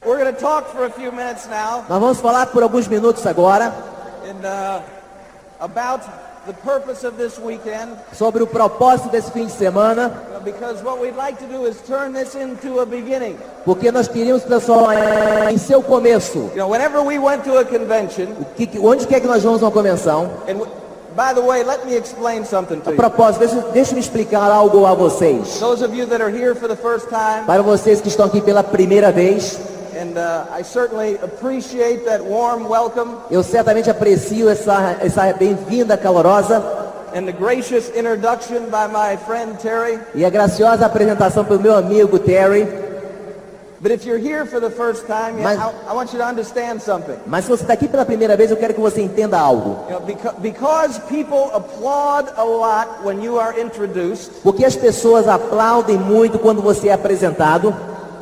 we're going to talk for a few minutes now. Nós vamos falar por alguns minutos agora About the purpose of this weekend. sobre o propósito desse fim de semana, Because what we'd like to do is turn this into a beginning. porque nós queríamos transformar em seu começo. You know, whenever we went to a convention, Onde quer que nós vamos a uma convenção? and by the way, let me explain something to A you. propósito, deixa-me explicar algo a vocês. Those of you that are here for the first time, Para vocês que estão aqui pela primeira vez, and I certainly appreciate that warm welcome eu certamente aprecio essa bem-vinda calorosa and the gracious introduction by my friend Terry. e a graciosa apresentação pelo meu amigo Terry. But if you're here for the first time, Mas- I want you to understand something. Mas se você está aqui pela primeira vez, eu quero que você entenda algo. You know, because people applaud a lot when you are introduced, Porque as pessoas aplaudem muito quando você é apresentado,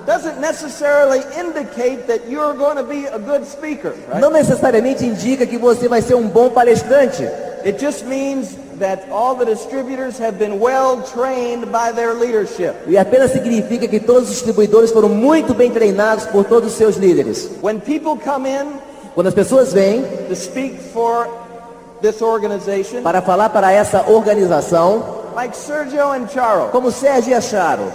doesn't necessarily indicate that you're going to be a good speaker, right? não necessariamente indica que você vai ser um bom palestrante. It just means that all the distributors have been well trained by their leadership. E apenas significa que todos os distribuidores foram muito bem treinados por todos os seus líderes. When people come in Quando as pessoas vêm to speak for this organization, para falar para essa organização, like Sergio and Charo, como Sérgio e Acharo,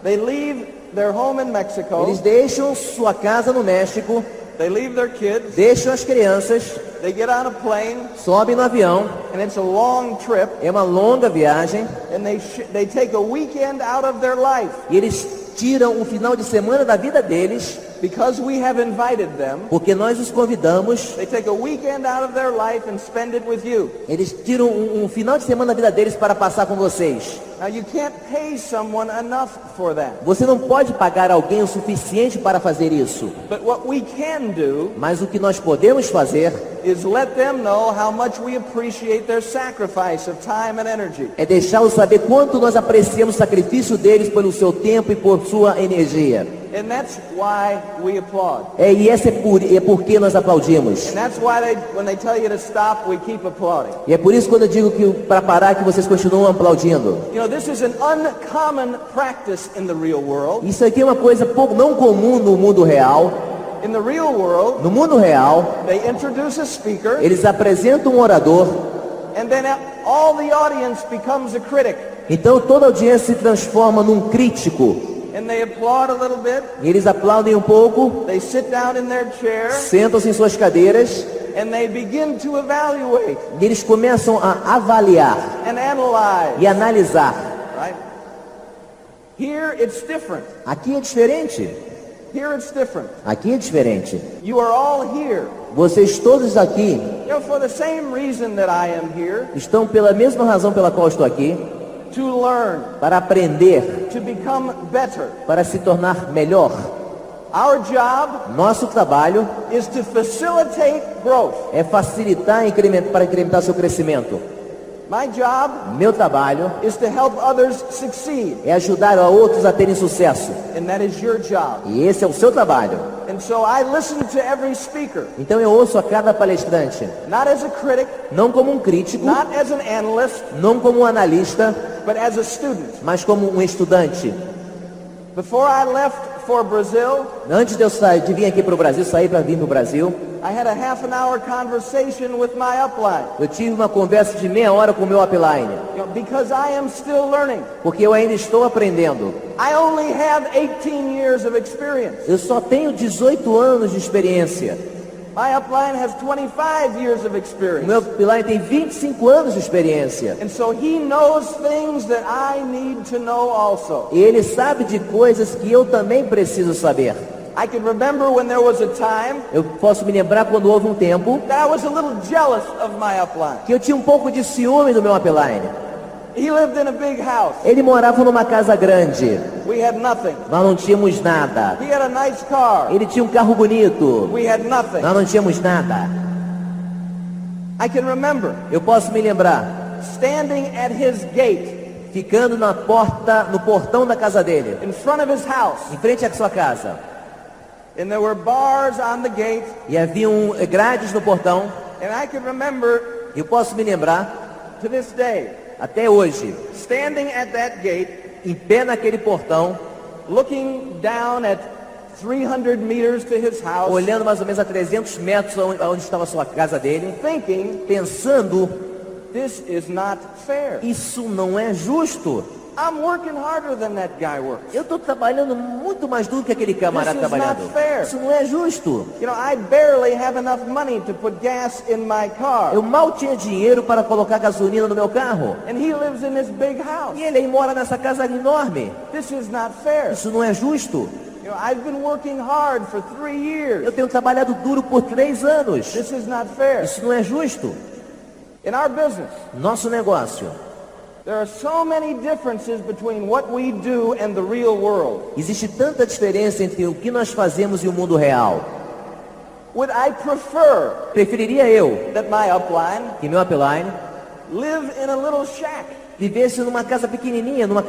they leave their home in Mexico, eles deixam sua casa no México, they leave their kids, deixam as crianças, they get on a plane, sobem no avião, and it's a long trip, é uma longa viagem, and they take a weekend out of their life. e eles tiram um final de semana da vida deles, Because we have invited them, porque nós os convidamos. they take a weekend out of their life and spend it with you. Eles tiram um final de semana da vida deles para passar com vocês. Now you can't pay someone enough for that. Você não pode pagar alguém o suficiente para fazer isso. But what we can do Mas o que nós podemos fazer is let them know how much we appreciate their sacrifice of time and energy. é deixá-los saber quanto nós apreciamos o sacrifício deles pelo seu tempo e por sua energia. And that's why we applaud. É porque nós aplaudimos. And that's why when they tell you to stop, we keep applauding. E é por isso quando eu digo que para parar que vocês continuam aplaudindo. You know, this is an uncommon practice in the real world. Isso aqui é uma coisa pouco não comum no mundo real. In the real world, No mundo real, they introduce a speaker, eles apresentam um orador. and then all the audience becomes a critic. Então toda a audiência se transforma num crítico. And they applaud a little bit, E eles aplaudem um pouco, they sit down in their chair, sentam-se em suas cadeiras and they begin to evaluate e eles começam a avaliar and analyze, e analisar. right? Here it's different. Aqui é diferente. Here it's different. Aqui é diferente. You are all here, Vocês todos aqui you know, for the same reason that I am here, estão pela mesma razão pela qual estou aqui, to learn, para aprender, to become better. para se tornar melhor. Our job Nosso trabalho is to facilitate growth. é facilitar para incrementar seu crescimento. My job Meu trabalho is to help others succeed, é ajudar a outros a terem sucesso. and that is your job. E esse é o seu trabalho. And so I listen to every speaker, Então eu ouço a cada palestrante, not as a critic, não como um crítico, not as an analyst, não como um analista, but as a student. mas como um estudante. Before I left for Brazil, Antes de eu de vir aqui para o Brasil, sair para vir para o Brasil, I had a half-an-hour conversation with my upline, eu tive uma conversa de meia hora com o meu upline, you know, because I am still learning. porque eu ainda estou aprendendo. I only have 18 years of experience. Eu só tenho 18 anos de experiência. My upline has 25 years of O experience. meu upline tem 25 anos de experiência. And so he knows things that I need to know also. E ele sabe de coisas que eu também preciso saber. I can remember when there was a time Eu posso me lembrar quando houve um tempo that I was a little jealous of my upline. que eu tinha um pouco de ciúme do meu upline. He lived in a big house. Ele morava numa casa grande. We had nothing. Nós não tínhamos nada. He had a nice car. Ele tinha um carro bonito. We had nothing. Nós não tínhamos nada. I can remember Eu posso me lembrar, standing at his gate ficando na porta, no portão da casa dele, in front of his house, em frente à sua casa. and there were bars on the gate, E haviam grades no portão. and I can remember Eu posso me lembrar, to this day, até hoje, standing at that gate, em pé naquele portão, looking down at 300 meters to his house, olhando mais ou menos a 300 metros onde estava a sua casa dele, thinking, pensando, this is not fair. isso não é justo. I'm working harder than that guy works. Eu estou trabalhando muito mais duro que aquele camarada This is not trabalhador. fair. Isso não é justo. You know, I barely have enough money to put gas in my car. Eu mal tinha dinheiro para colocar gasolina no meu carro. And he lives in this big house. E ele aí mora nessa casa enorme. This is not fair. Isso não é justo. You know, I've been working hard for 3 years. Eu tenho trabalhado duro por 3 anos. This is not fair. Isso não é justo. In our business, Nosso negócio. there are so many differences between what we do and the real world. Existe tanta diferença entre o que nós fazemos e o mundo real. Would I prefer Preferiria eu that my upline que meu upline live in a little shack? vivesse numa casa pequenininha, numa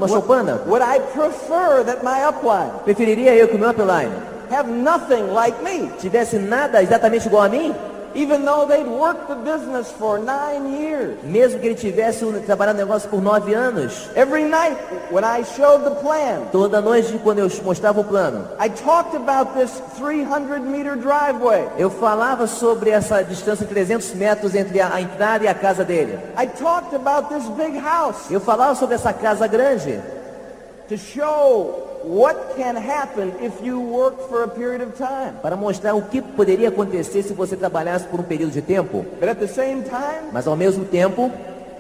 choupana? Would I prefer that my upline Preferiria eu que o meu upline have nothing like me, tivesse nada exatamente igual a mim? even though they'd worked the business for 9 years? Mesmo que ele tivesse trabalhado no negócio por 9 anos. Every night when I showed the plan, Toda noite, quando eu mostrava o plano, I talked about this 300-meter driveway. eu falava sobre essa distância de 300 metros entre a entrada e a casa dele. I talked about this big house Eu falava sobre essa casa grande, to show what can happen if you work for a period of time. para mostrar o que poderia acontecer se você trabalhasse por um período de tempo. But at the same time, Mas ao mesmo tempo,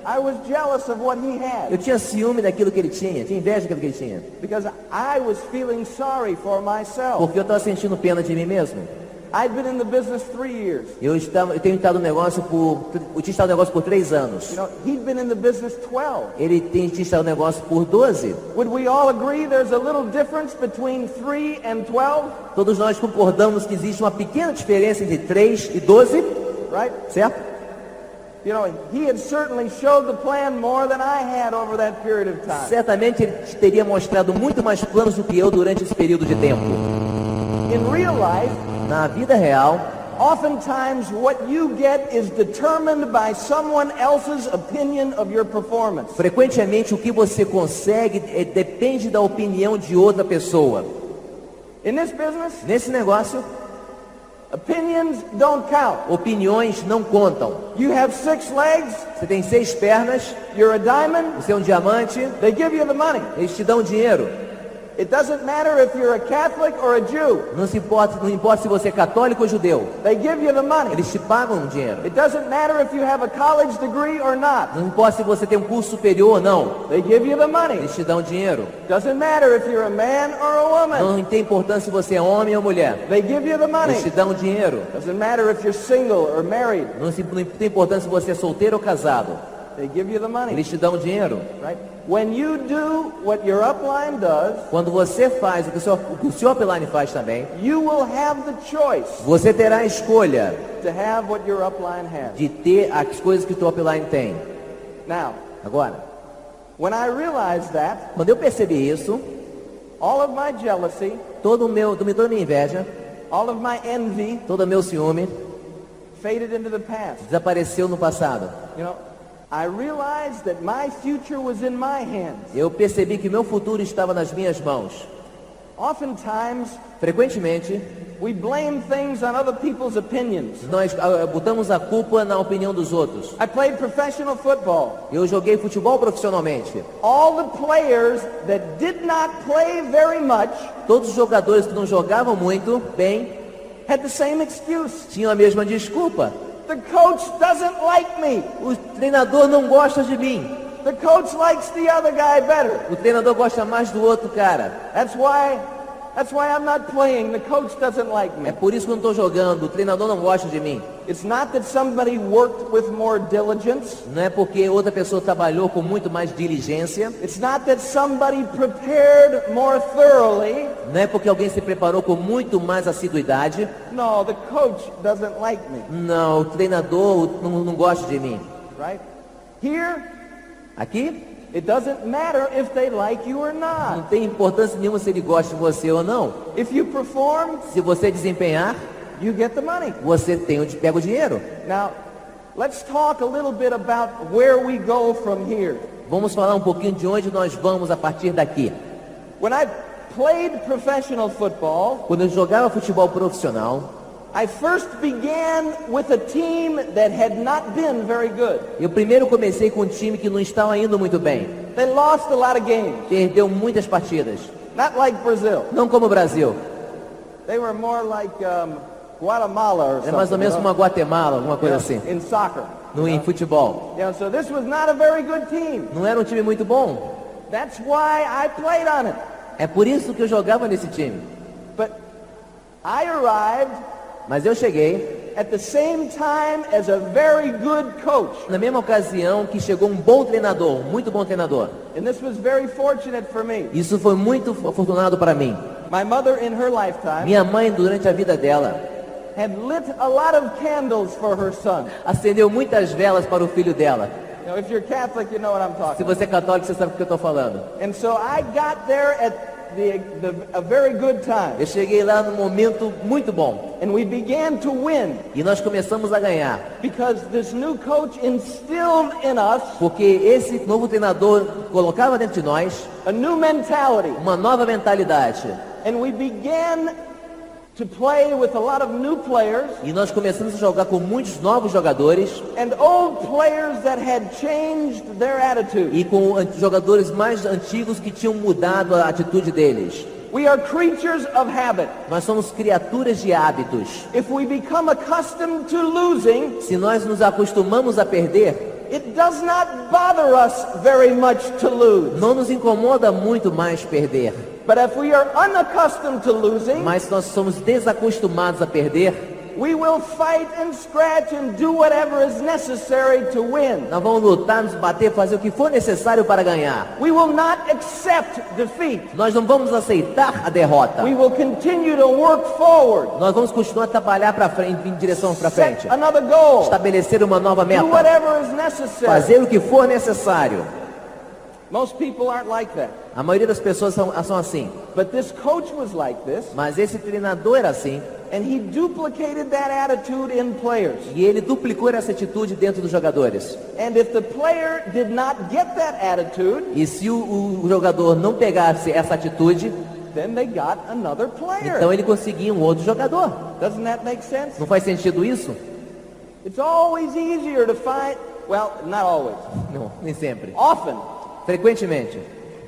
I was jealous of what he eu had tinha ciúme daquilo que ele tinha inveja daquilo que ele tinha. because I was feeling sorry for myself. Porque eu estava sentindo pena de mim mesmo. I'd been in the business 3 years. Eu tenho estado no negócio eu tinha estado no negócio por 3 anos. You know, he'd been in the business 12. Ele tinha estado no negócio por 12. Would we all agree there's a little difference between 3 and 12? Todos nós concordamos que existe uma pequena diferença entre 3 e 12, Right? certo? You know, he had certainly showed the plan more than I had over that period of time. Certamente ele teria mostrado muito mais planos do que eu durante esse período de tempo. In real life, Na vida real, oftentimes what you get is determined by someone else's opinion of your performance. frequentemente o que você consegue depende da opinião de outra pessoa. In this business, Nesse negócio, opinions don't count. opiniões não contam. You have 6 legs, Você tem 6 pernas, you're a diamond, você é um diamante, they give you the money. eles te dão dinheiro. It doesn't matter if you're a Catholic or a Jew. Não importa se você é católico ou judeu. They give you the money. Eles te pagam dinheiro. It doesn't matter if you have a college degree or not. Não importa se você tem um curso superior ou não. They give you the money. Eles te dão dinheiro. Doesn't matter if you're a man or a woman. Não tem importância se você é homem ou mulher. They give you the money. Eles te dão dinheiro. Doesn't matter if you're single or married. Não tem importância se você é solteiro ou casado. They give you the money. Eles te dão dinheiro. Right? When you do what your upline does, Quando você faz o que o seu upline faz também, you will have the choice você terá a escolha to have what your upline has. de ter as coisas que o seu upline tem. Now, Agora, when I realized that, quando eu percebi isso, all of my jealousy, toda a minha inveja, all of my envy todo o meu ciúme faded into the past. desapareceu no passado. You know, I realized that my future was in my hands. Eu percebi que meu futuro estava nas minhas mãos. Oftentimes, Frequentemente, we blame things on other people's opinions. nós botamos a culpa na opinião dos outros. I played professional football. Eu joguei futebol profissionalmente. All the players that did not play very much Todos os jogadores que não jogavam muito bem had the same excuse. tinham a mesma desculpa. The coach doesn't like me. O treinador não gosta de mim. The coach likes the other guy better. O treinador gosta mais do outro cara. That's why I'm not playing. The coach doesn't like É me. por isso que eu não estou jogando. O treinador não gosta de mim. It's not that somebody worked with more diligence. Não é porque outra pessoa trabalhou com muito mais diligência. It's not that somebody prepared more thoroughly. Não é porque alguém se preparou com muito mais assiduidade. No, the coach doesn't like me. Não, o treinador não gosta de mim. Right? Here, Aqui, it doesn't matter if they like you or não not. tem importância nenhuma se ele gosta de você ou não. If you perform, Se você desempenhar, you get the money. você pega o dinheiro. Now, let's talk a little bit about where we go from here. Vamos falar um pouquinho de onde nós vamos a partir daqui. When played professional football, Quando eu jogava futebol profissional, I first began with a team that had not been very good. eu primeiro comecei com um time que não estava indo muito bem. They lost a lot of games, Perdeu muitas partidas. not like Brazil. Não como o Brasil. They were more like Guatemala or É mais ou something, menos como a Guatemala, alguma coisa assim. in soccer. Em futebol. So this was not a very good team. Não era um time muito bom. That's why I played on it. É por isso que eu jogava nesse time. But I arrived Mas eu cheguei at the same time as a very good coach. na mesma ocasião que chegou um bom treinador, muito bom treinador. And this was very fortunate for me. Isso foi muito afortunado para mim. My mother in her lifetime Minha mãe, durante a vida dela, had lit a lot of candles for her son. acendeu muitas velas para o filho dela. If you're Catholic, you know what I'm Se talking about. você é católico, você sabe o que eu estou falando. And so I got there at a very good time. Eu cheguei lá num momento muito bom. And we began to win E nós começamos a ganhar. because this new coach instilled in us Porque esse novo treinador colocava dentro de nós a new mentality. uma nova mentalidade. And we began to play with a lot of new players E nós começamos a jogar com muitos novos jogadores and old players that had changed their attitude. e com jogadores mais antigos que tinham mudado a atitude deles. We are creatures of habit. Nós somos criaturas de hábitos. If we become accustomed to losing, Se nós nos acostumamos a perder, it does not bother us very much to lose. não nos incomoda muito mais perder. But if we are unaccustomed to losing, Mas se nós somos desacostumados a perder, we will fight and scratch and do whatever is necessary to win. nós vamos lutar, nos bater, fazer o que for necessário para ganhar. We will not accept defeat. Nós não vamos aceitar a derrota. We will continue to work forward. Nós vamos continuar a trabalhar para frente, em direção para frente. Set another goal. Estabelecer uma nova Do meta. whatever is necessary. Fazer o que for necessário. Most people aren't like that. A maioria das pessoas são assim. But this coach was like this, Mas esse treinador era assim. and he duplicated that attitude in players. E ele duplicou essa atitude dentro dos jogadores. And if the player did not get that attitude, E se o jogador não pegasse essa atitude, then they got another player. então ele conseguia um outro jogador. Doesn't that make sense? Não faz sentido isso? It's always easier to find, well, not always, Não, nem sempre. often. Frequentemente.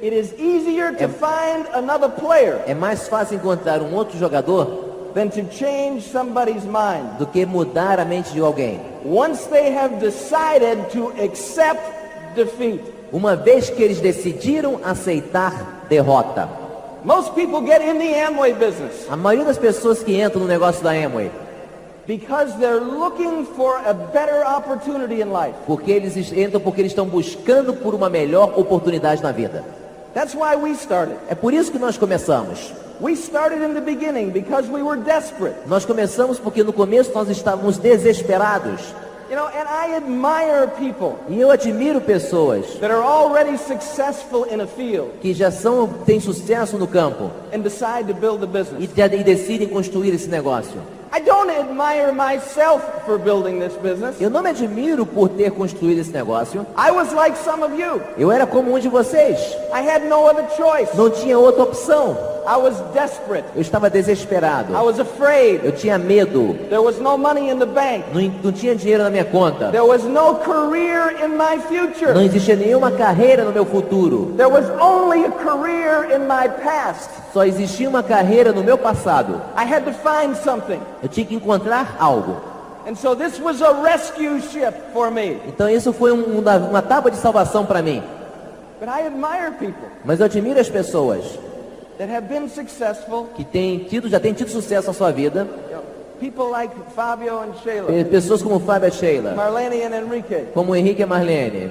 It is easier to find another player É mais fácil encontrar um outro jogador than to change somebody's mind. do que mudar a mente de alguém. Once they have decided to accept defeat. Uma vez que eles decidiram aceitar derrota. Most people get in the Amway business A maioria das pessoas que entram no negócio da Amway, because they're looking for a better opportunity in life. porque eles entram porque eles estão buscando por uma melhor oportunidade na vida. That's why we started. É por isso que nós começamos. We started in the beginning because we were desperate. Nós começamos porque no começo nós estávamos desesperados. And I admire people E eu admiro pessoas that are already successful in a field que já têm sucesso no campo and decide to build a business. e decidem construir esse negócio. I don't admire myself for building this business. Eu não me admiro por ter construído esse negócio. I was like some of you. Eu era como um de vocês. I had no other choice. Não tinha outra opção. I was desperate. Eu estava desesperado. I was afraid. Eu tinha medo. There was no money in the bank. Não tinha dinheiro na minha conta. There was no career in my Não future. existia nenhuma carreira no meu futuro. There was only a career in my past. Só existia uma carreira no meu passado. I had to find something. Eu tinha que encontrar algo. And so this was a rescue ship for me. Então isso foi uma tábua de salvação para mim. But I admire people Mas eu admiro as pessoas that have been successful. que já têm tido sucesso na sua vida. People like Fabio and Sheila, Pessoas como Fábio e Sheila, Marlene and Enrique. como Henrique e Marlene.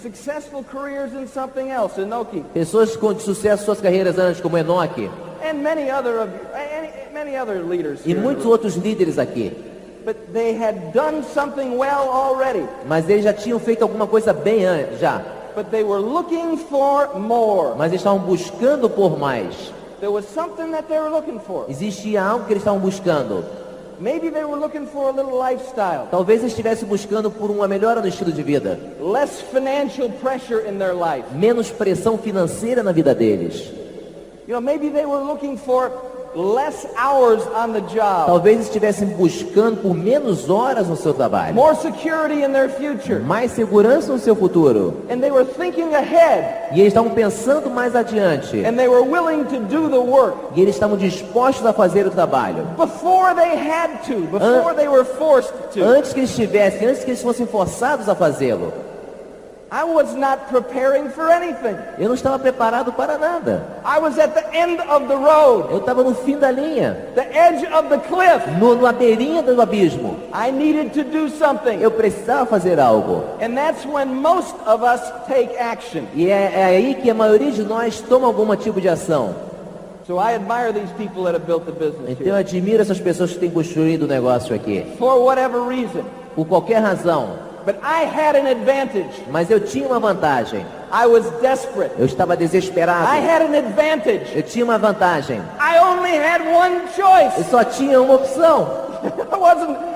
Successful careers in something else, Inoki. Pessoas com sucesso em suas carreiras antes, como Enoque. And many other leaders E here. muitos outros líderes aqui. But they had done something well already. Mas eles já tinham feito alguma coisa bem antes, já. But they were looking for more. Mas eles estavam buscando por mais. There was something that they were looking for. Existia algo que eles estavam buscando. Maybe they were looking for a little lifestyle. Talvez eles estivessem buscando por uma melhora no estilo de vida. Less financial pressure in their life. Menos pressão financeira na vida deles. You know, maybe they were looking for less hours on the job, Talvez estivessem buscando por menos horas no seu trabalho, more security in their future, mais segurança no seu futuro. and they were thinking ahead, E eles estavam pensando mais adiante. and they were willing to do the work E eles estavam dispostos a fazer o trabalho. before they had to, before they were forced to. Antes que eles fossem forçados a fazê-lo. I was not preparing for anything. Eu não estava preparado para nada. I was at the end of the road, Eu estava no fim da linha, the edge of the cliff. na beirinha do abismo. I needed to do something. Eu precisava fazer algo. And that's when most of us take action. E é aí que a maioria de nós toma algum tipo de ação. So I admire these people that have built the business Então eu here. admiro essas pessoas que têm construído o negócio aqui. For whatever reason. Por qualquer razão. But I had an advantage. Mas eu tinha uma vantagem. I was desperate. Eu estava desesperado. I had an advantage. Eu tinha uma vantagem. I only had one Eu choice. só tinha uma opção.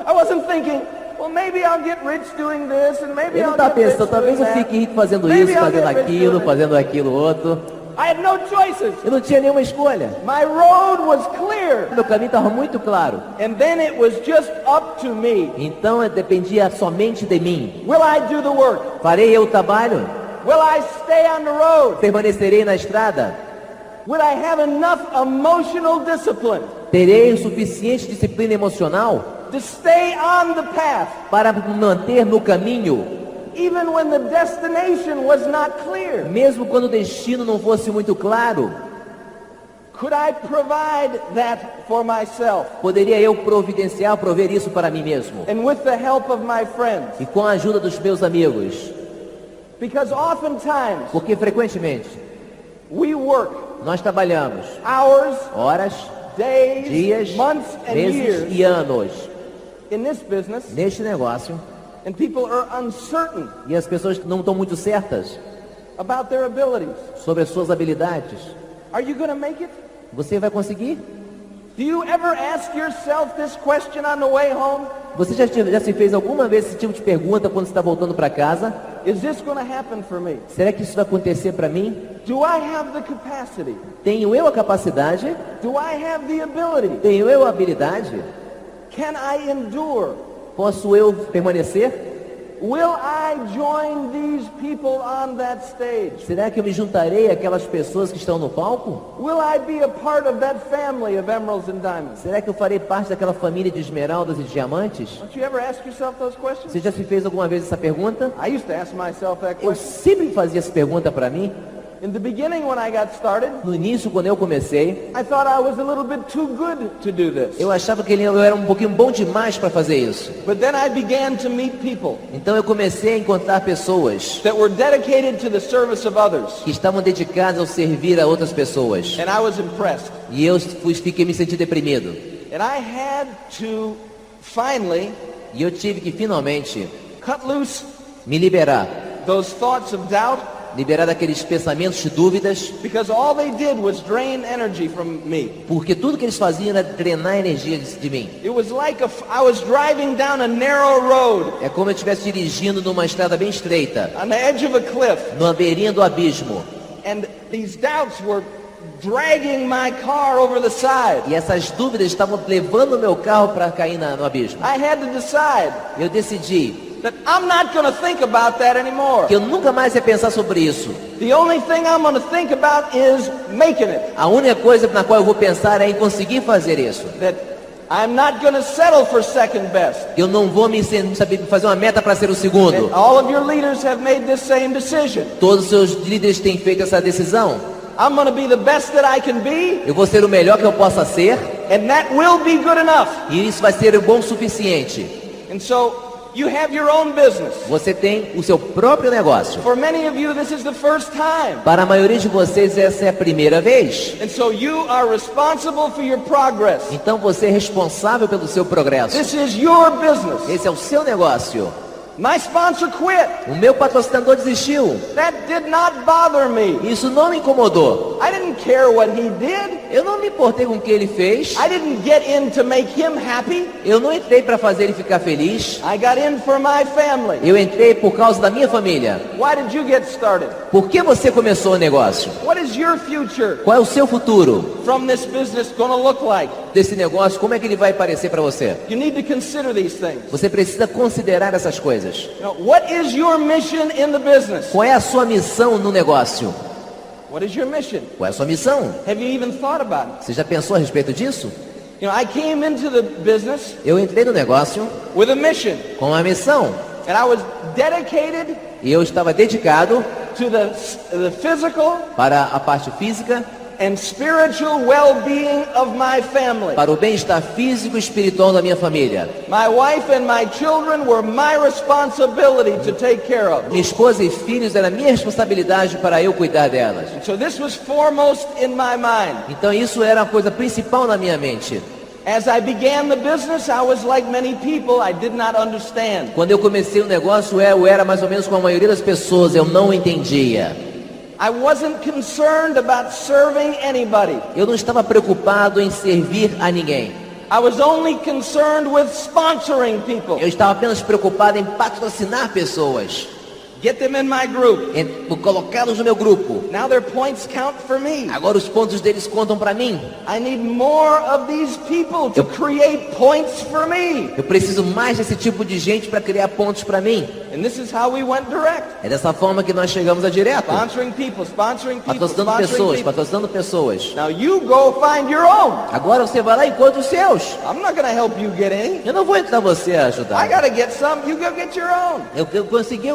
I wasn't thinking, well, maybe I'll get rich doing this and maybe Eu não I'll estava get rich pensando, talvez doing eu that. fique rico fazendo Maybe isso, I'll fazendo get rich aquilo, doing fazendo aquilo outro. I had no choices. Eu não tinha nenhuma escolha. My road was clear. Meu caminho estava muito claro. And then it was just up to me. Então dependia somente de mim. Will I do the work? Farei eu o trabalho? Will I stay on the road? Permanecerei na estrada? Will I have enough emotional discipline Terei o suficiente disciplina emocional to stay on the path para me manter no caminho, even when the destination was not clear? mesmo quando o destino não fosse muito claro? Could I provide that for myself? Poderia eu prover isso para mim mesmo? And with the help of my friends? E com a ajuda dos meus amigos? Because oftentimes Porque frequentemente we work nós trabalhamos hours, horas, days, dias, months, and meses years e anos in this business, neste negócio, and people are uncertain e as pessoas não estão muito certas about their abilities. sobre as suas habilidades. Are you going to make it? Você vai conseguir? Do you ever ask yourself this question on the way home? Você já se fez alguma vez esse tipo de pergunta quando está voltando para casa? Is this going to happen for me? Será que isso vai acontecer para mim? Do I have the capacity? Tenho eu a capacidade? Do I have the ability? Tenho eu a habilidade? Can I endure? Posso eu permanecer? Will I join these people on that stage? Será que eu me juntarei àquelas pessoas que estão no palco? Will I be a part of that family of emeralds and diamonds? Será que eu farei parte daquela família de esmeraldas e diamantes? Don't you ever ask yourself those questions? Você já se fez alguma vez essa pergunta? I used to ask myself that Eu question. sempre fazia essa pergunta para mim. In the beginning when I got started, No início, quando eu comecei, I thought I was a little bit too good to do this. eu achava que eu era um pouquinho bom demais para fazer isso. But then I began to meet people Então eu comecei a encontrar pessoas that were dedicated to the service of others. que estavam dedicadas ao servir a outras pessoas. And I was impressed. E eu fiquei me sentindo deprimido. And I had to finally E eu tive que finalmente cut loose me liberar. those thoughts of doubt, Liberar daqueles pensamentos de dúvidas. because all they did was drain energy from me. Porque tudo que eles faziam era drenar energia de mim. It was like I was driving down a narrow road É como eu estivesse dirigindo numa estrada bem estreita, on the edge of a cliff. na beirinha do abismo. And these doubts were dragging my car over the side. E essas dúvidas estavam levando o meu carro para cair no abismo. I had to decide Eu decidi that I'm not going to think about that anymore. que eu nunca mais ia pensar sobre isso. The only thing I'm going to think about is making it. A única coisa na qual eu vou pensar é em conseguir fazer isso. That I'm not going to settle for second best. Eu não vou saber fazer uma meta para ser o segundo. And all of your leaders have made this same decision. Todos os seus líderes têm feito essa decisão. I'm going to be the best that I can be, Eu vou ser o melhor que eu possa ser, and that will be good enough. e isso vai ser o bom o suficiente. And so you have your own business. Você tem o seu próprio negócio. For many of you, this is the first time. Para a maioria de vocês, essa é a primeira vez. And so you are responsible for your progress. Então você é responsável pelo seu progresso. This is your business. Esse é o seu negócio. My sponsor quit. O meu patrocinador desistiu. That did not bother me. Isso não me incomodou. I didn't care what he did. Eu não me importei com o que ele fez. I didn't get in to make him happy. Eu não entrei para fazer ele ficar feliz. I got in for my family. Eu entrei por causa da minha família. Why did you get started? Por que você começou o negócio? What is your future Qual é o seu futuro from this business going to look like? desse negócio? Como é que ele vai parecer para você? You need to consider these things. Você precisa considerar essas coisas. You know, what is your mission in the business? Qual é a sua missão no negócio? What is your mission? Qual é a sua missão? Have you even thought about it? Você já pensou a respeito disso? You know, I came into the business Eu entrei no negócio with a mission, com uma missão. and I was dedicated E eu estava dedicado to the physical para a parte física, and spiritual well-being of my family. para o bem-estar físico e espiritual da minha família. My wife and my children were my responsibility to take care of. Minha esposa e filhos era minha responsabilidade para eu cuidar delas. So this was foremost in my mind. Então isso era a coisa principal na minha mente. As I began the business, I was like many people, I did not understand. Quando eu comecei o negócio, eu era mais ou menos como a maioria das pessoas, eu não entendia. I wasn't concerned about serving anybody. Eu não estava preocupado em servir a ninguém. I was only concerned with sponsoring people. Eu estava apenas preocupado em patrocinar pessoas, Get them in my group. em colocá-los no meu grupo. Now their points count for me. Agora os pontos deles contam para mim. I need more of these people to create points for me. Eu preciso mais desse tipo de gente para criar pontos para mim. And this is how we went direct. É dessa forma que nós chegamos a direto. Sponsoring people, sponsoring people, Patrocinando sponsoring pessoas, people. patrocinando pessoas. Now you go find your own. Agora você vai lá e encontra os seus. I'm not going to help you get in. Eu não vou entrar você a I ajudar. got to get some, you go get your own. Eu tenho que conseguir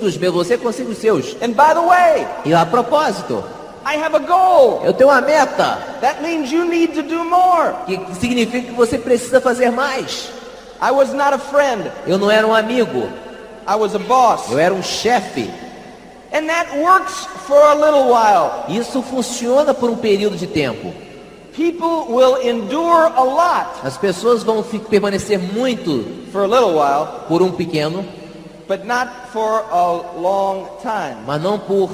os meus, você consegue os seus. And by the way, E a propósito, I have a goal. eu tenho uma meta, That means you need to do more. que significa que você precisa fazer mais. I was not a friend. Eu não era um amigo, I was a boss. eu era um chefe. And that works for a little while. Isso funciona por um período de tempo. People will endure a lot As pessoas vão permanecer muito for a little while, por um pequeno, but not for a long time. mas não por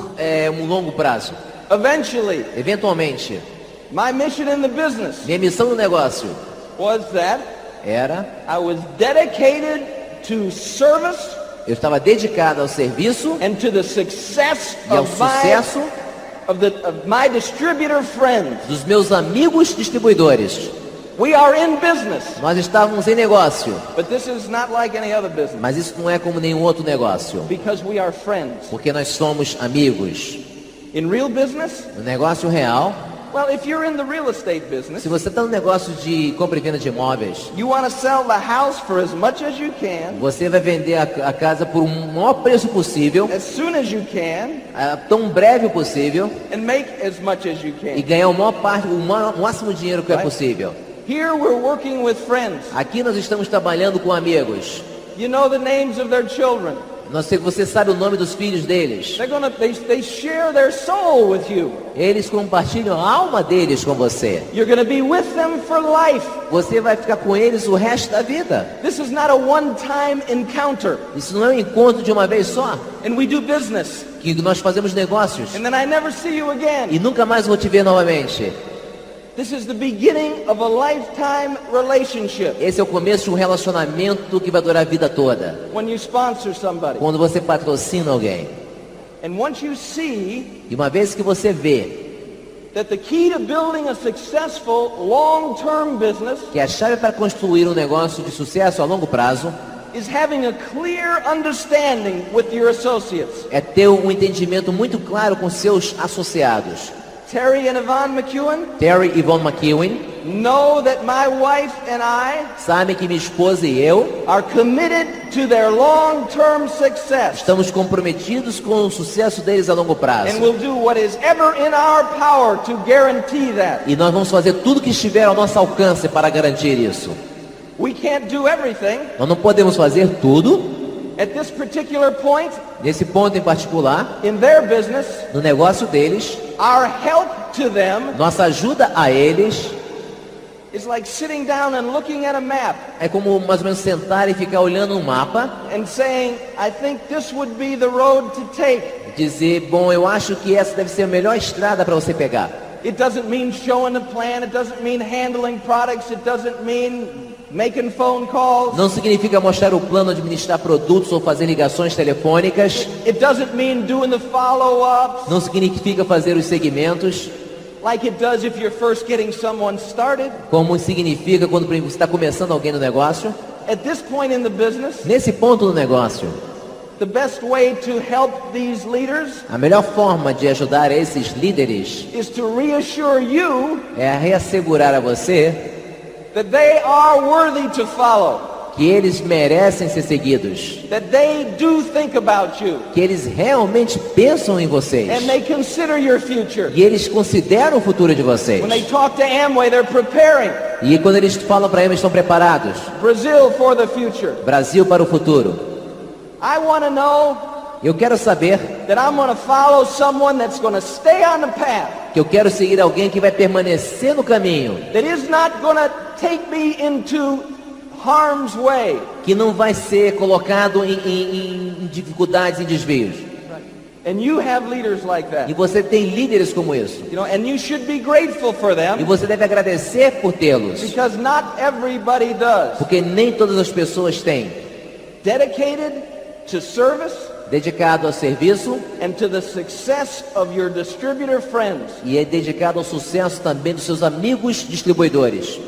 um longo prazo. Eventually, Eventualmente, my mission in the business minha missão no negócio was that era, I was dedicated to service eu estava dedicado ao serviço and to the success e ao of sucesso my distributor friends. dos meus amigos distribuidores. We are in business, Nós estávamos em negócio, but this is not like any other business mas isso não é como nenhum outro negócio, because we are friends. porque nós somos amigos. In real business, No negócio real, well, if you're in the real estate business, se você está no negócio de compra e venda de imóveis, you want to sell the house for as much as you can, você vai vender a casa por um maior preço possível, as soon as you can, tão breve possível, and make as much as you e can. ganhar o máximo dinheiro que é possível. Here we're working with friends. Aqui nós estamos trabalhando com amigos. You know the names of their children. Você sabe o nome dos filhos deles. They share their soul with you. Eles compartilham a alma deles com você. You're going to be with them for life. Você vai ficar com eles o resto da vida. This is not a one-time encounter. Isso não é um encontro de uma vez só, And we do business. que nós fazemos negócios And then I never see you again. e nunca mais vou te ver novamente. This is the beginning of a lifetime relationship. Esse é o começo de um relacionamento que vai durar a vida toda. When you sponsor somebody. Quando você patrocina alguém. And once you see E uma vez que você vê that the key to building a successful long-term business que a chave para construir um negócio de sucesso a longo prazo is having a clear understanding with your associates. é ter um entendimento muito claro com seus associados. Terry and Yvonne McEwen Terry e Yvonne McEwen know that my wife and I sabem que minha esposa e eu are committed to their long-term success estamos comprometidos com o sucesso deles a longo prazo. and will do what is ever in our power to guarantee that. E nós vamos fazer tudo que estiver ao nosso alcance para garantir isso. We can't do everything. Nós não podemos fazer tudo. At this particular point Nesse ponto em particular, in their business, no negócio deles, our help to them nossa ajuda a eles is like sitting down and looking at a map É como mais ou menos sentar e ficar olhando um mapa, and saying, I think this would be the road to take. dizer, bom, eu acho que essa deve ser a melhor estrada para você pegar. It doesn't mean showing a plan. It doesn't mean handling products. It doesn't mean making phone calls. Não significa mostrar o plano, administrar produtos ou fazer ligações telefônicas. It doesn't mean doing the follow-ups Não significa fazer os segmentos, like it does if you're first getting someone started. como significa quando você está começando alguém no negócio. At this point in the business, Nesse ponto do negócio, the best way to help these leaders a melhor forma de ajudar esses líderes is to reassure you é reassegurar a você that they are worthy to follow, que eles merecem ser seguidos, that they do think about you, que eles realmente pensam em vocês and they consider your future. e eles consideram o futuro de vocês. When they talk to Amway, they're preparing E quando eles falam para eles, estão preparados. Brazil for the future. Brasil para o futuro. I want to know Eu quero saber that I'm going to follow someone that's going to stay on the path, que eu quero seguir alguém que vai permanecer no caminho, that is not going to take me into harm's way. que não vai ser colocado em dificuldades, em desvios. And you have leaders like E that. você tem líderes como isso. You know, and you should be grateful for E them você deve agradecer por tê-los, because not everybody does. porque nem todas as pessoas têm. Dedicated to service Dedicado ao serviço and to the success of your distributor friends. e é dedicado ao sucesso também dos seus amigos distribuidores.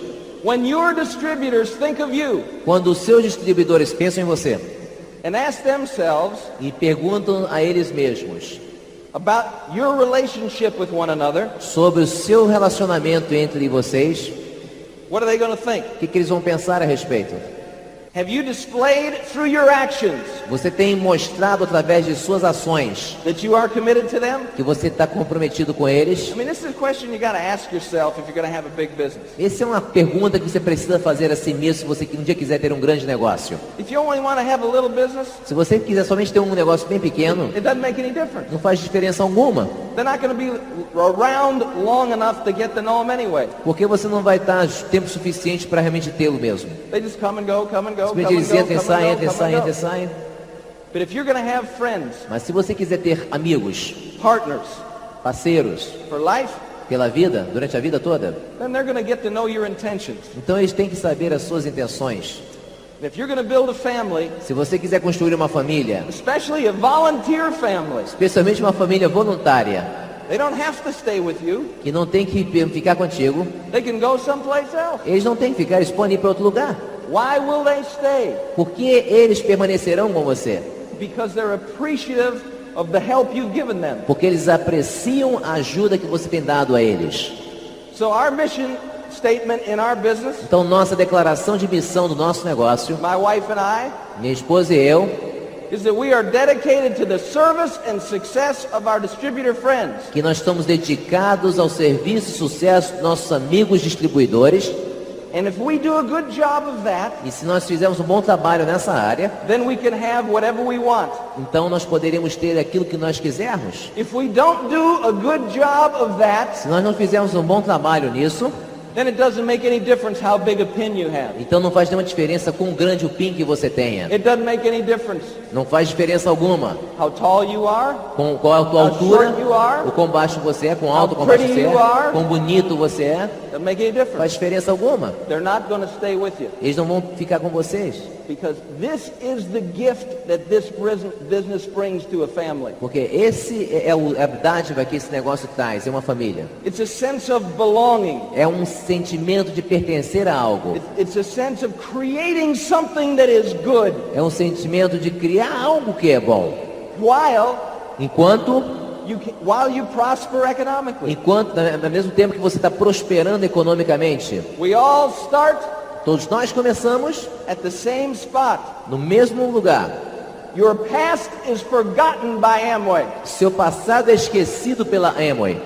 When your distributors think of you Quando os seus distribuidores pensam em você and ask themselves e perguntam a eles mesmos about your relationship with one another, sobre o seu relacionamento entre vocês, what are they going to think? o que eles vão pensar a respeito? Have you displayed through your actions Você tem mostrado através de suas ações that you are committed to them? que você está comprometido com eles? I mean, this is a question you got to ask yourself if you're going to have a big business. Essa é uma pergunta que você precisa fazer a si mesmo se você um dia quiser ter um grande negócio. If you only want to have a little business, Se você quiser somente ter um negócio bem pequeno, it doesn't make any difference. não faz diferença alguma, They're not going to be around long enough to get to know them anyway. porque você não vai estar tempo suficiente para realmente tê-lo mesmo. They just come and go, come and go, come Simplesmente and eles go, entram e come saem, and entram e go, come saem, and entram e go. saem. But if you're going to have friends, Mas se você quiser ter amigos, partners parceiros, for life, pela vida, durante a vida toda, then they're going to get to know your intentions. então eles têm que saber as suas intenções. And if you're going to build a family, Se você quiser construir uma família, especially a volunteer family, especialmente uma família voluntária, they don't have to stay with you. que não tem que ficar contigo, They can go someplace else. eles não têm que ficar, eles podem ir para outro lugar. Why will they stay? Porque eles permanecerão com você. Because they're appreciative of the help you've given them. Porque eles apreciam a ajuda que você tem dado a eles. So our mission statement in our business, Então nossa declaração de missão do nosso negócio, my wife and I, minha esposa e eu, is that we are dedicated to the service and success of our distributor friends. que nós estamos dedicados ao serviço e sucesso dos nossos amigos distribuidores. And if we do a good job of that, E se nós fizermos um bom trabalho nessa área, then we can have whatever we want. então nós poderíamos ter aquilo que nós quisermos. If we don't do a good job of that, Se nós não fizermos um bom trabalho nisso, then it doesn't make any difference how big a pin you have. então não faz nenhuma diferença quão grande o PIN que você tenha. It doesn't make any difference Não faz diferença alguma how tall you are, com qual é a tua How altura, short you are, o quão baixo você é, quão alto, how quão baixo pretty você you é, are. quão bonito você é. doesn't make any Faz difference. diferença alguma. They're not going to stay with you Eles não vão ficar com vocês. because this is the gift that this business brings to a family. Porque esse é a dádiva que esse negócio traz, é uma família. It's a sense of belonging. É um sentimento de pertencer a algo. It's a sense of creating something that is good É um sentimento de criar algo que é bom. while you prosper economically. Ao mesmo tempo que você está prosperando economicamente. We all start Todos nós começamos at the same spot. no mesmo lugar. Your past is forgotten by Amway. Seu passado é esquecido pela Amway.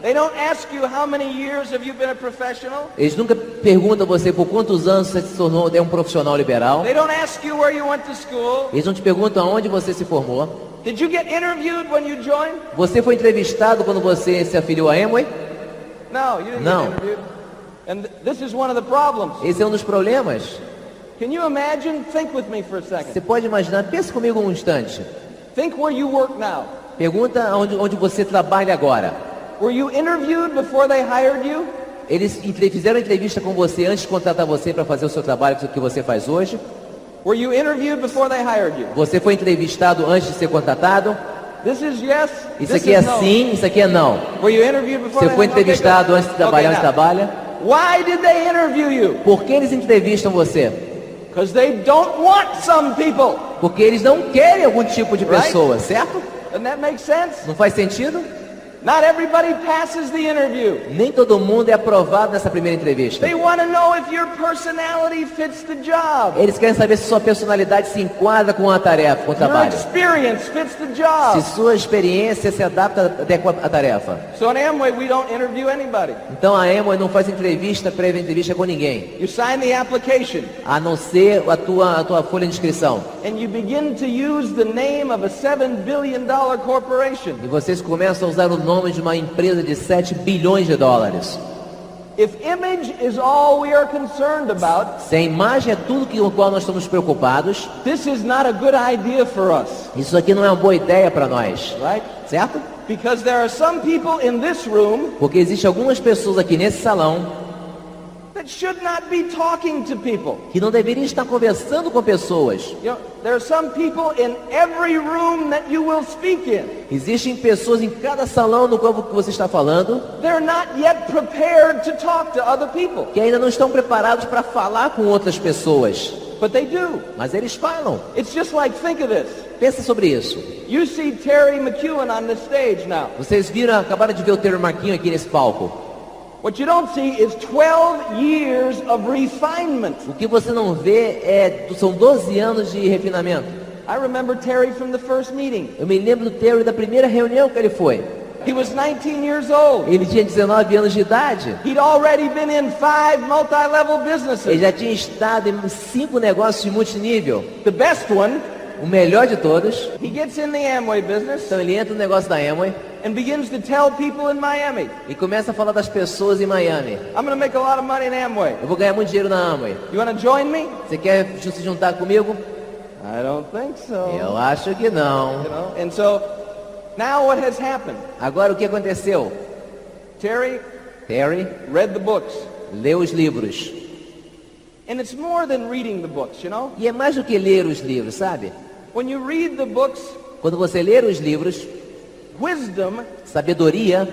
They don't ask you how many years have you been a professional. Eles nunca perguntam a você por quantos anos você se tornou um profissional liberal. They don't ask you where you went to school. Eles não te perguntam aonde você se formou. Did you get interviewed when you joined? Você foi entrevistado quando você se afiliou à Amway? No, you didn't Não. get interviewed. And this is one of the problems. Esse é um dos problemas. Can you imagine? Think with me for a Você second. pode imaginar, pensa comigo um instante. Think where you work now. Pergunta onde você trabalha agora. Were you interviewed before they hired you? Eles fizeram entrevista com você antes de contratar você para fazer o seu trabalho que você faz hoje? Were you interviewed before they hired you? Você foi entrevistado antes de ser contratado? This is yes. Isso This aqui é is no. sim, isso aqui é não. Were you interviewed before Você they foi hired you? entrevistado antes de trabalhar onde now, trabalha? why did they interview you? Por que eles entrevistam você? Because they don't want some people. Porque eles não querem algum tipo de Right? pessoa, certo? Doesn't that make sense? Não faz sentido? Not everybody passes the interview. Nem todo mundo é aprovado nessa primeira entrevista. They want to know if your personality fits the job. Eles querem saber se sua personalidade se enquadra com a tarefa, com o Your trabalho. experience fits the Se job. sua experiência se adapta até com a tarefa. So in Amway, we don't interview anybody. Então a Amway não faz entrevista, prévia entrevista com ninguém. You sign the application, A não ser a tua folha de inscrição. and you begin to use the name of a $7 billion corporation. E vocês começam a usar o nome de uma empresa de 7 bilhões de dólares. If image is all we are concerned about, Se a imagem é tudo com o qual nós estamos preocupados, this is not a good idea for us, isso aqui não é uma boa ideia para nós, right? certo? Because there are some people in this room Porque existem algumas pessoas aqui nesse salão that should not be talking to people. que não deveriam estar conversando com pessoas. You know, there are some people in every room that you will speak in. Existem pessoas em cada salão no qual que você está falando They're not yet prepared to talk to other people, que ainda não estão preparados para falar com outras pessoas, but they do. mas eles falam. It's just like, think of this. Pensa sobre isso. You see Terry McEwen on the stage now. Vocês acabaram de ver o Terry Marquinho aqui nesse palco. What you don't see is 12 years of refinement. O que você não vê são 12 anos de refinamento. I remember Terry from the first meeting. Eu me lembro do Terry da primeira reunião que ele foi. He was 19 years old. Ele tinha 19 anos de idade. He'd already been in 5 multi-level Ele businesses. já tinha estado em 5 negócios de multinível. The best one, O melhor de todos. he gets in the Amway business Então ele entra no negócio da Amway and begins to tell people in Miami, e começa a falar das pessoas em Miami. I'm going to make a lot of money in Amway. Eu vou ganhar muito dinheiro na Amway. You want to join me? Você quer se juntar comigo? I don't think so. Eu acho que não. You know? And so now what has happened? Agora o que aconteceu? Terry Terry read the books. leu os livros. And it's more than reading the books, you know? E é mais do que ler os livros, sabe? When you read the books, Quando você ler os livros, wisdom sabedoria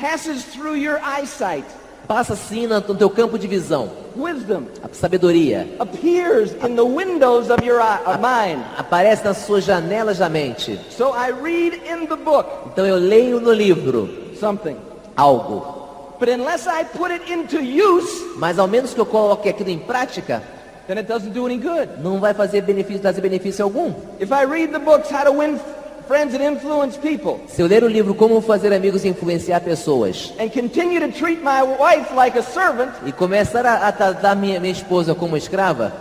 passes through your eyesight. passa assim no teu campo de visão. Wisdom A sabedoria appears in the windows of your mind. aparece nas suas janelas da mente. So I read in the book Então eu leio no livro something. algo. But unless I put it into use, Mas ao menos que eu coloque aquilo em prática, then it doesn't do any good. não vai trazer benefício algum. If I read the books How to Win Friends and Influence People, Se eu ler o livro Como Fazer Amigos e Influenciar Pessoas and continue to treat my wife like a servant, e começar a tratar minha esposa como escrava,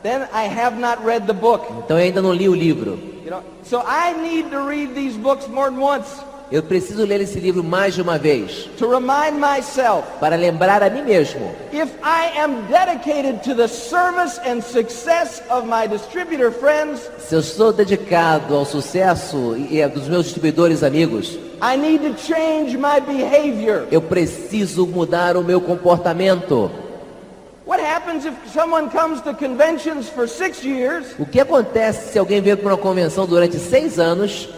then I have not read the book. então eu ainda não li o livro. You know, so I need to read these books more than once Eu preciso ler esse livro mais de uma vez to remind myself, para lembrar a mim mesmo. if I am dedicated to the service and success of my distributor friends, Se eu estou dedicado ao sucesso dos meus distribuidores amigos, I need to change my behavior. eu preciso mudar o meu comportamento. What happens if someone comes to conventions for 6 years, O que acontece se alguém veio para uma convenção durante 6 anos,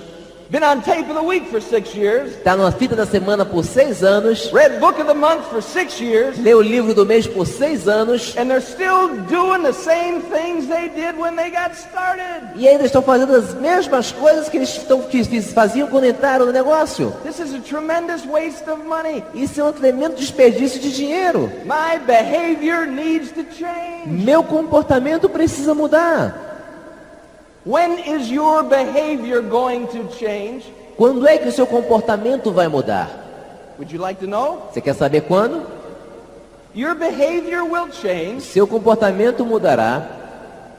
been on tape of the week for 6 years, está na fita da semana por 6 anos, read book of the month for 6 years, lê o livro do mês por 6 anos and they're still doing the same things they did when they got started? e ainda estão fazendo as mesmas coisas que eles faziam quando entraram no negócio? This is a tremendous waste of money. Isso é um tremendo desperdício de dinheiro. My behavior needs to change. Meu comportamento precisa mudar. When is your behavior going to change? Quando é que o seu comportamento vai mudar? Would you like to know? Você quer saber quando? Your behavior will change Seu comportamento mudará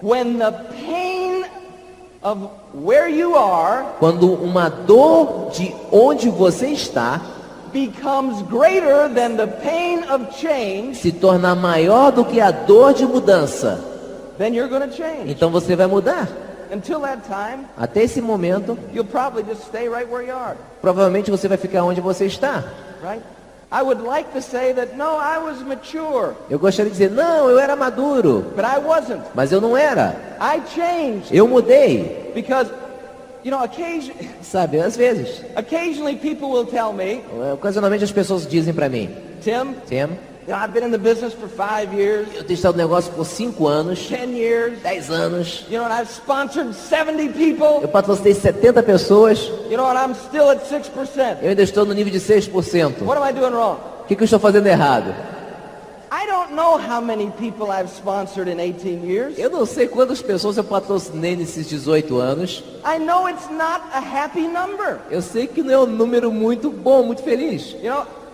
when the pain of where you are quando uma dor de onde você está becomes greater than the pain of change, se tornar maior do que a dor de mudança, then you're going to change. então você vai mudar. Until that time, Até esse momento, you'll probably just stay right where you are, provavelmente você vai ficar onde você está. right? I would like to say that, no, I was mature, Eu gostaria de dizer, não, eu era maduro, but I wasn't. mas eu não era. I changed Eu mudei. because, Sabe, às vezes, occasionally people will tell me, ocasionalmente as pessoas dizem para mim, Tim, Tim, I've been in the business for 5 years, eu tenho estado no negócio por 5 anos, 10 years, 10 anos, and I've sponsored 70 people, eu patrocinei 70 pessoas, and I'm still at 6%. eu ainda estou no nível de 6%. What am I doing wrong? O que eu estou fazendo errado? I don't know how many people I've sponsored in 18 years. Eu não sei quantas pessoas eu patrocinei nesses 18 anos. I know it's not a happy number. Eu sei que não é um número muito bom, muito feliz.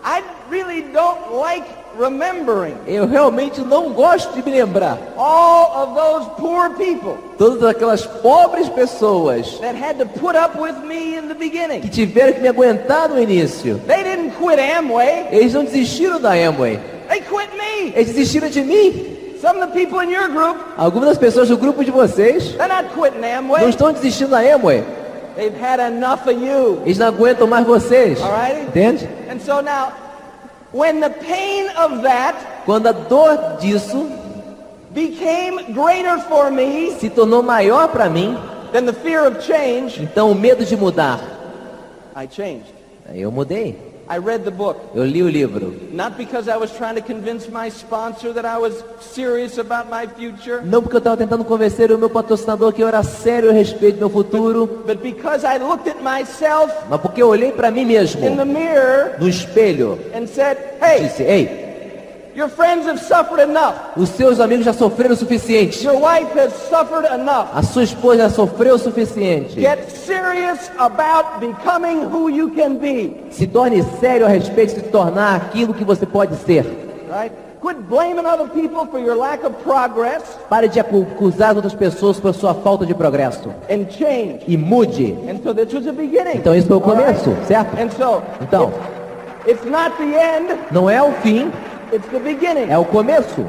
I really don't like remembering Eu realmente não gosto de me lembrar. all of those poor people Todas aquelas pobres pessoas that had to put up with me in the que beginning. tiveram que me aguentar no início. They didn't quit Amway. Eles não desistiram da Amway. They quit me. Eles desistiram de mim. Some of the people in your group, Algumas das pessoas do grupo de vocês they're not quitting não Amway. estão desistindo da Amway. They've had enough of you. Eles não aguentam mais vocês. Alrighty? Entende? And so now, when the pain of that Quando a dor disso became greater for me se tornou maior para mim, than the fear of change, então o medo de mudar, I changed. aí eu mudei. I read the book, Eu li o livro. not because I was trying to convince my sponsor that I was serious about my future, Não porque eu estava tentando convencer o meu patrocinador que eu era sério a respeito do meu futuro, but because I looked at myself mas porque eu olhei para mim mesmo in the mirror no espelho and said, e hey, disse, ei, your friends have suffered enough. os seus amigos já sofreram o suficiente. Your wife has suffered enough. A sua esposa já sofreu o suficiente. Get serious about becoming who you can be. Se torne sério a respeito de se tornar aquilo que você pode ser. Right? Quit blaming other people for your lack of progress Pare de acusar as outras pessoas por sua falta de progresso. and change. E mude. And so this was the beginning. Então isso foi o All right? começo, certo? And so Então, it's not the end, não é o fim, it's the beginning. é o começo.